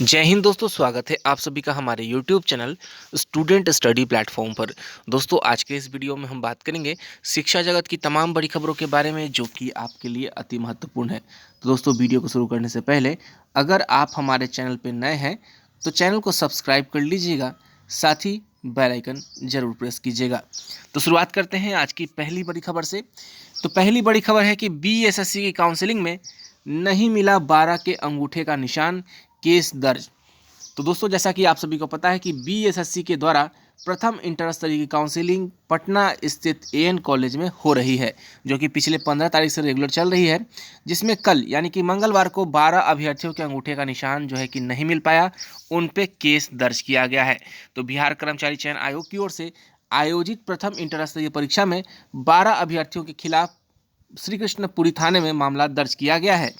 जय हिंद दोस्तों, स्वागत है आप सभी का हमारे YouTube channel student study platform पर। दोस्तों, आज के इस वीडियो में हम बात करेंगे शिक्षा जगत की तमाम बड़ी खबरों के बारे में, जो कि आपके लिए अति महत्वपूर्ण है। तो दोस्तों, वीडियो को शुरू करने से पहले अगर आप हमारे चैनल पर नए हैं तो चैनल को सब्सक्राइब कर लीजिएगा, साथ ही बेल आइकन जरूर प्रेस कीजिएगा। तो शुरुआत करते हैं आज की पहली बड़ी खबर से। तो पहली बड़ी खबर है कि BSSC की काउंसलिंग में नहीं मिला 12 के अंगूठे का निशान, केस दर्ज। तो दोस्तों, जैसा कि आप सभी को पता है कि BSSC के द्वारा प्रथम इंटर स्तरीय की काउंसलिंग पटना स्थित AN कॉलेज में हो रही है, जो कि पिछले 15 तारीख से रेगुलर चल रही है, जिसमें कल यानी कि मंगलवार को 12 अभ्यर्थियों के अंगूठे का निशान जो है कि नहीं मिल पाया, उन पे केस दर्ज किया गया है। तो बिहार कर्मचारी चयन आयोग की ओर से आयोजित प्रथम इंटर स्तरीय परीक्षा में 12 अभ्यर्थियों के खिलाफ श्री कृष्णपुरी थाने में मामला दर्ज किया गया है।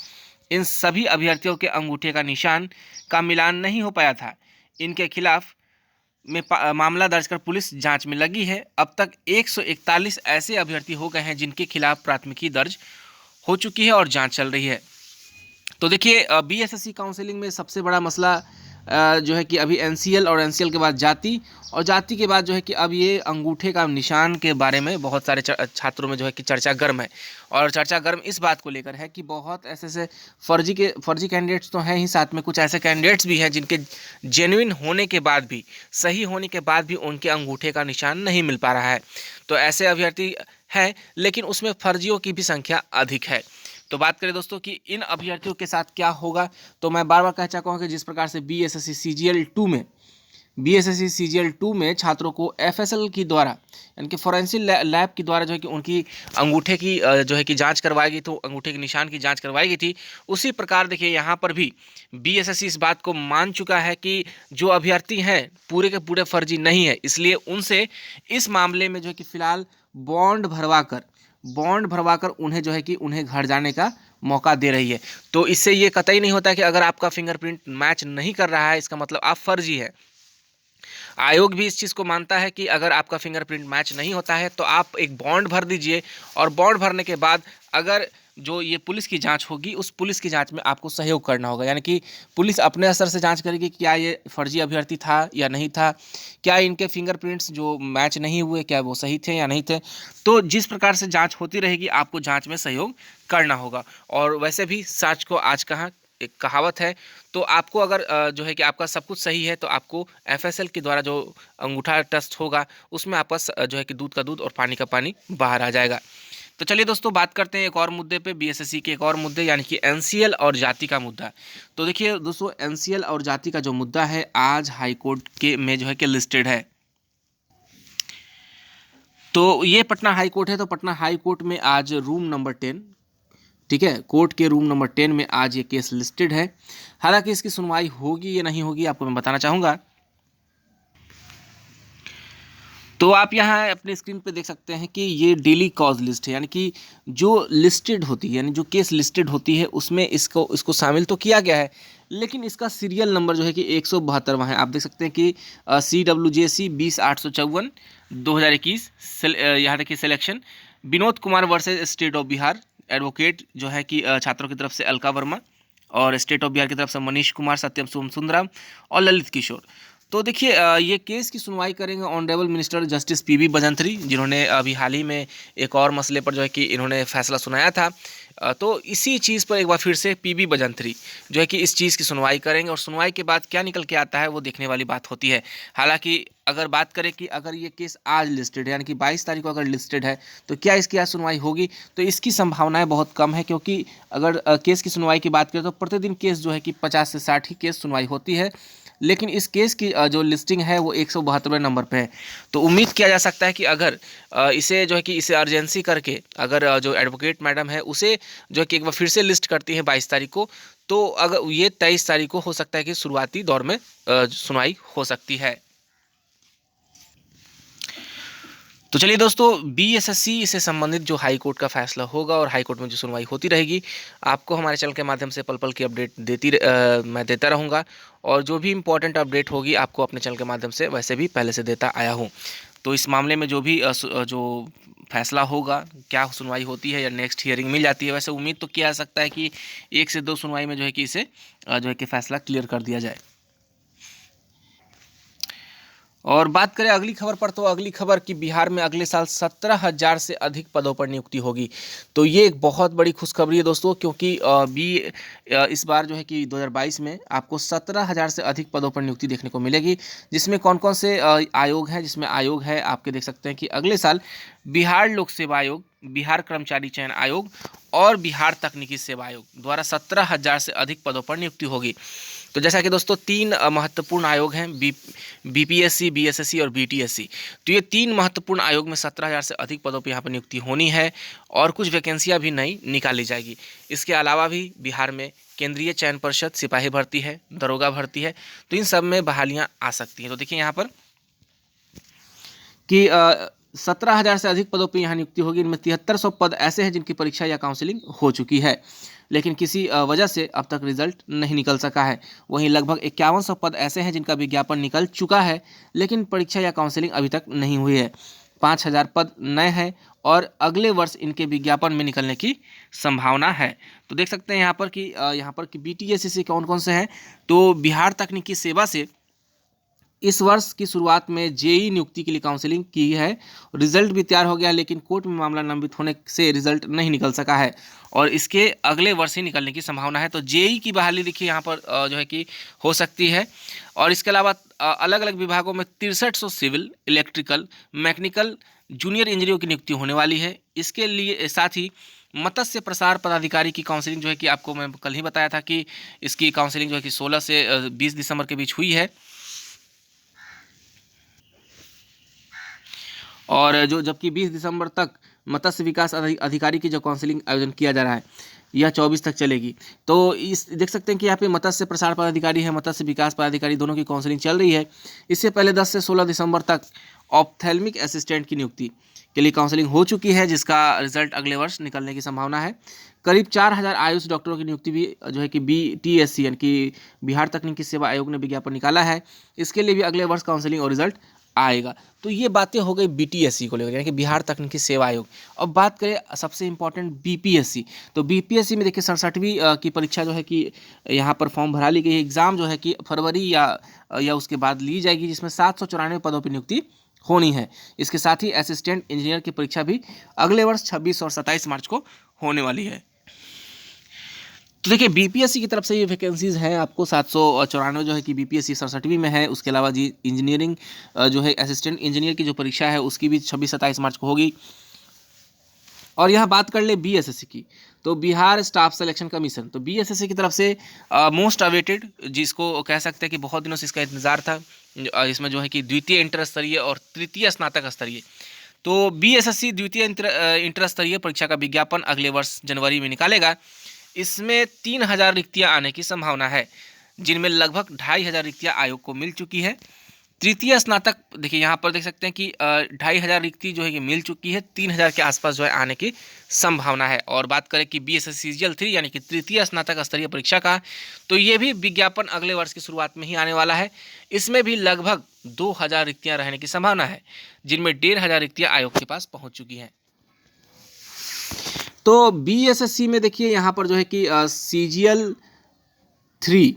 इन सभी अभ्यर्थियों के अंगूठे का निशान का मिलान नहीं हो पाया था। इनके खिलाफ में मामला दर्ज कर पुलिस जांच में लगी है। अब तक 141 ऐसे अभ्यर्थी हो गए हैं जिनके खिलाफ प्राथमिकी दर्ज हो चुकी है और जांच चल रही है। तो देखिए, BSSC काउंसलिंग में सबसे बड़ा मसला जो है कि अभी NCL और NCL के बाद जाति, और जाति के बाद जो है कि अब ये अंगूठे का निशान के बारे में बहुत सारे छात्रों में जो है कि चर्चा गर्म है। और चर्चा गर्म इस बात को लेकर है कि बहुत ऐसे फर्जी कैंडिडेट्स तो हैं ही, साथ में कुछ ऐसे कैंडिडेट्स भी हैं जिनके जेन्युइन होने के बाद भी, सही होने के बाद भी उनके अंगूठे का निशान नहीं मिल पा रहा है। तो ऐसे अभ्यर्थी हैं, लेकिन उसमें फर्जियों की भी संख्या अधिक है। तो बात करें दोस्तों कि इन अभ्यर्थियों के साथ क्या होगा, तो मैं बार बार कह चुका हूँ कि जिस प्रकार से BSSC CGL 2 में छात्रों को FSL की द्वारा यानी कि फॉरेंसिक लैब की द्वारा जो है कि उनकी अंगूठे की जो है कि जांच करवाई गई, तो अंगूठे के निशान की जांच करवाई गई थी, उसी प्रकार देखिए यहाँ पर भी BSSC इस बात को मान चुका है कि जो अभ्यर्थी हैं पूरे के पूरे फर्जी नहीं है, इसलिए उनसे इस मामले में जो है कि फिलहाल बॉन्ड भरवाकर उन्हें जो है कि उन्हें घर जाने का मौका दे रही है। तो इससे ये कतई नहीं होता कि अगर आपका फिंगरप्रिंट मैच नहीं कर रहा है इसका मतलब आप फर्जी है। आयोग भी इस चीज़ को मानता है कि अगर आपका फिंगरप्रिंट मैच नहीं होता है तो आप एक बॉन्ड भर दीजिए, और बॉन्ड भरने के बाद अगर जो ये पुलिस की जांच होगी, उस पुलिस की जांच में आपको सहयोग करना होगा। यानी कि पुलिस अपने स्तर से जांच करेगी कि क्या ये फर्जी अभ्यर्थी था या नहीं था, क्या इनके फिंगरप्रिंट्स जो मैच नहीं हुए क्या वो सही थे या नहीं थे। तो जिस प्रकार से जांच होती रहेगी, आपको जांच में सहयोग करना होगा। और वैसे भी सच को आज कहाँ, एक कहावत है, तो आपको अगर जो है कि आपका सब कुछ सही है तो आपको FSL के द्वारा जो अंगूठा टेस्ट होगा उसमें आपका जो है कि दूध का दूध और पानी का पानी बाहर आ जाएगा। तो चलिए दोस्तों, बात करते हैं एक और मुद्दे पे, BSSC के एक और मुद्दे यानी कि NCL और जाति का मुद्दा। तो देखिए दोस्तों, NCL और जाति का जो मुद्दा है आज हाई कोर्ट के में जो है कि लिस्टेड है। तो ये पटना हाई कोर्ट है, तो पटना हाई कोर्ट में आज रूम नंबर 10, ठीक है, कोर्ट के रूम नंबर 10 में आज ये केस लिस्टेड है। हालांकि इसकी सुनवाई होगी या नहीं होगी आपको मैं बताना चाहूँगा। तो आप यहाँ अपने स्क्रीन पे देख सकते हैं कि ये डेली कॉज लिस्ट है, यानी कि जो लिस्टेड होती है, यानी जो केस लिस्टेड होती है उसमें इसको शामिल तो किया गया है, लेकिन इसका सीरियल नंबर जो है कि 172वां है। आप देख सकते हैं कि CWJC 20/854 2021 यहाँ देखिए selection Vinod Kumar versus state of Bihar, advocate जो है कि छात्रों की तरफ से अलका वर्मा, और स्टेट ऑफ बिहार की तरफ से मनीष कुमार, सत्यम सुंदरम और ललित किशोर। तो देखिए, ये केस की सुनवाई करेंगे ऑनरेबल मिनिस्टर जस्टिस PB बजंत्री, जिन्होंने अभी हाल ही में एक और मसले पर जो है कि इन्होंने फैसला सुनाया था। तो इसी चीज़ पर एक बार फिर से PB बजंत्री जो है कि इस चीज़ की सुनवाई करेंगे, और सुनवाई के बाद क्या निकल के आता है वो देखने वाली बात होती है। हालांकि अगर बात करें कि अगर ये केस आज लिस्टेड है, यानी कि 22 तारीख को अगर लिस्टेड है, तो क्या इसकी आज सुनवाई होगी, तो इसकी संभावनाएं बहुत कम है, क्योंकि अगर केस की सुनवाई की बात करें तो प्रतिदिन केस जो है कि 50 से 60 ही केस सुनवाई होती है, लेकिन इस केस की जो लिस्टिंग है वो 172वें नंबर पे है। तो उम्मीद किया जा सकता है कि अगर इसे जो है कि इसे अर्जेंसी करके अगर जो एडवोकेट मैडम है उसे जो है कि एक बार फिर से लिस्ट करती है 22 तारीख को, तो अगर ये 23 तारीख को हो सकता है कि शुरुआती दौर में सुनवाई हो सकती है। तो चलिए दोस्तों, BSSC से संबंधित जो हाई कोर्ट का फैसला होगा और हाई कोर्ट में जो सुनवाई होती रहेगी, आपको हमारे चैनल के माध्यम से पल पल की अपडेट मैं देता रहूँगा, और जो भी इंपॉर्टेंट अपडेट होगी आपको अपने चैनल के माध्यम से वैसे भी पहले से देता आया हूँ। तो इस मामले में जो भी जो फैसला होगा, क्या सुनवाई होती है या नेक्स्ट हियरिंग मिल जाती है, वैसे उम्मीद तो किया जा सकता है कि 1 से 2 सुनवाई में जो है कि इसे जो है कि फैसला क्लियर कर दिया जाए। और बात करें अगली खबर पर, तो अगली खबर कि बिहार में अगले साल 17,000 से अधिक पदों पर नियुक्ति होगी। तो ये एक बहुत बड़ी खुशखबरी है दोस्तों, क्योंकि इस बार जो है कि 2022 में आपको 17,000 से अधिक पदों पर नियुक्ति देखने को मिलेगी। जिसमें कौन कौन से आयोग हैं, जिसमें आयोग है आपके देख सकते हैं कि अगले साल बिहार लोक सेवा आयोग, बिहार कर्मचारी चयन आयोग और बिहार तकनीकी सेवा आयोग द्वारा 17,000 से अधिक पदों पर नियुक्ति होगी। तो जैसा कि दोस्तों 3 महत्वपूर्ण आयोग हैं, बीपीएससी, बीएसएससी और बीटीएससी। तो ये 3 महत्वपूर्ण आयोग में 17,000 से अधिक पदों पर यहाँ पर नियुक्ति होनी है और कुछ वैकेंसियाँ भी नई निकाली जाएगी। इसके अलावा भी बिहार में केंद्रीय चयन परिषद, सिपाही भर्ती है, दरोगा भर्ती है, तो इन सब में बहालियाँ आ सकती हैं। तो देखिए यहाँ पर कि 17,000 से अधिक पदों पर यहाँ नियुक्ति होगी। इनमें 7300 पद ऐसे हैं जिनकी परीक्षा या काउंसलिंग हो चुकी है, लेकिन किसी वजह से अब तक रिजल्ट नहीं निकल सका है। वहीं लगभग 5100 पद ऐसे हैं जिनका विज्ञापन निकल चुका है, लेकिन परीक्षा या काउंसलिंग अभी तक नहीं हुई है। 5,000 पद नए हैं और अगले वर्ष इनके विज्ञापन में निकलने की संभावना है। तो देख सकते हैं यहाँ पर कि बीटीएससी से कौन कौन से हैं। तो बिहार तकनीकी सेवा से इस वर्ष की शुरुआत में जेई नियुक्ति के लिए काउंसलिंग की है, रिजल्ट भी तैयार हो गया, लेकिन कोर्ट में मामला लंबित होने से रिजल्ट नहीं निकल सका है और इसके अगले वर्ष ही निकलने की संभावना है। तो जेई की बहाली देखिए यहाँ पर जो है कि हो सकती है। और इसके अलावा अलग अलग विभागों में 6300 सिविल, इलेक्ट्रिकल, मैकेनिकल, जूनियर इंजीनियरों की नियुक्ति होने वाली है। इसके लिए साथ ही मत्स्य प्रसार पदाधिकारी की काउंसलिंग जो है कि आपको मैं कल ही बताया था कि इसकी काउंसलिंग जो है कि 16 से 20 दिसंबर के बीच हुई है। और जो जबकि 20 दिसंबर तक मत्स्य विकास अधिकारी की जो काउंसलिंग आयोजन किया जा रहा है, यह 24 तक चलेगी। तो इस देख सकते हैं कि यहाँ पे मत्स्य प्रसार पदाधिकारी है, मत्स्य विकास पदाधिकारी, दोनों की काउंसलिंग चल रही है। इससे पहले 10 से 16 दिसंबर तक ऑप्थेल्मिक असिस्टेंट की नियुक्ति के लिए काउंसलिंग हो चुकी है, जिसका रिजल्ट अगले वर्ष निकलने की संभावना है। करीब 4,000 आयुष डॉक्टरों की नियुक्ति भी जो है कि बीटीएससी यानी कि बिहार तकनीकी सेवा आयोग ने विज्ञापन निकाला है। इसके लिए भी अगले वर्ष काउंसलिंग और रिजल्ट आएगा। तो ये बातें हो गई बीटीएससी को लेकर, यानी कि बिहार तकनीकी सेवा आयोग। अब बात करें सबसे इंपॉर्टेंट बीपीएससी। तो बीपीएससी में देखिए 67वीं की परीक्षा जो है कि यहाँ पर फॉर्म भरा ली गई। एग्जाम जो है कि फरवरी या उसके बाद ली जाएगी, जिसमें 794 पदों पर नियुक्ति होनी है। इसके साथ ही असिस्टेंट इंजीनियर की परीक्षा भी अगले वर्ष 26 और 27 मार्च को होने वाली है। तो देखिए बीपीएससी की तरफ से ये वैकेंसीज हैं आपको 794 जो है कि बीपीएससी 67वीं में है। उसके अलावा जी इंजीनियरिंग जो है असिस्टेंट इंजीनियर की जो परीक्षा है उसकी भी 26-27 मार्च को होगी। और यहाँ बात कर ले बीएसएससी की, तो बिहार स्टाफ सिलेक्शन कमीशन, तो बीएसएससी की तरफ से मोस्ट अवेटेड, जिसको कह सकते हैं कि बहुत दिनों से इसका इंतजार था, इसमें जो है कि द्वितीय इंटर स्तरीय और तृतीय स्नातक स्तरीय, तो बीएसएससी द्वितीय इंटर स्तरीय परीक्षा का विज्ञापन अगले वर्ष जनवरी में निकालेगा। इसमें 3,000 रिक्तियां आने की संभावना है, जिनमें लगभग 2,500 रिक्तियां आयोग को मिल चुकी है। तृतीय स्नातक देखिए यहाँ पर देख सकते हैं कि 2,500 रिक्ति जो है कि मिल चुकी है, 3,000 के आसपास जो है आने की संभावना है। और बात करें कि बीएसएससी सीजीएल 3 यानी कि तृतीय स्नातक स्तरीय परीक्षा का, तो ये भी विज्ञापन अगले वर्ष की शुरुआत में ही आने वाला है। इसमें भी लगभग 2,000 रिक्तियाँ रहने की संभावना है, जिनमें 1,500 रिक्तियाँ आयोग के पास पहुँच चुकी हैं। तो बीएसएससी में देखिए यहाँ पर जो है कि सीजीएल 3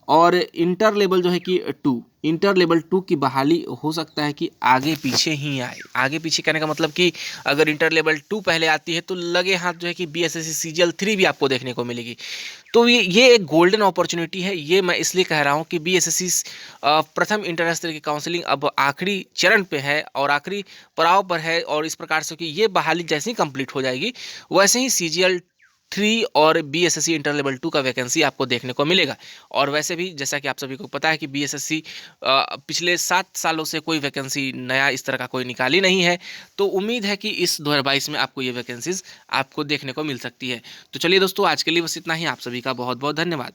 और इंटर लेवल जो है कि 2, इंटर लेवल 2 की बहाली हो सकता है कि आगे पीछे ही आए। आगे पीछे कहने का मतलब कि अगर इंटर लेवल 2 पहले आती है तो लगे हाथ जो है कि बीएसएससी सीजीएल 3 भी आपको देखने को मिलेगी। तो ये एक गोल्डन अपॉर्चुनिटी है। ये मैं इसलिए कह रहा हूँ कि बीएसएससी प्रथम इंटर स्तरीय की काउंसलिंग अब आखिरी चरण पे है और आखिरी पड़ाव पर है, और इस प्रकार से कि ये बहाली जैसे ही कंप्लीट हो जाएगी वैसे ही सीजीएल 3 और बीएसएससी इंटर लेवल 2 का वैकेंसी आपको देखने को मिलेगा। और वैसे भी जैसा कि आप सभी को पता है कि बीएसएससी पिछले 7 सालों से कोई वैकेंसी नया इस तरह का कोई निकाली नहीं है, तो उम्मीद है कि इस 2022 में आपको ये वैकेंसीज आपको देखने को मिल सकती है। तो चलिए दोस्तों, आज के लिए बस इतना ही। आप सभी का बहुत बहुत धन्यवाद।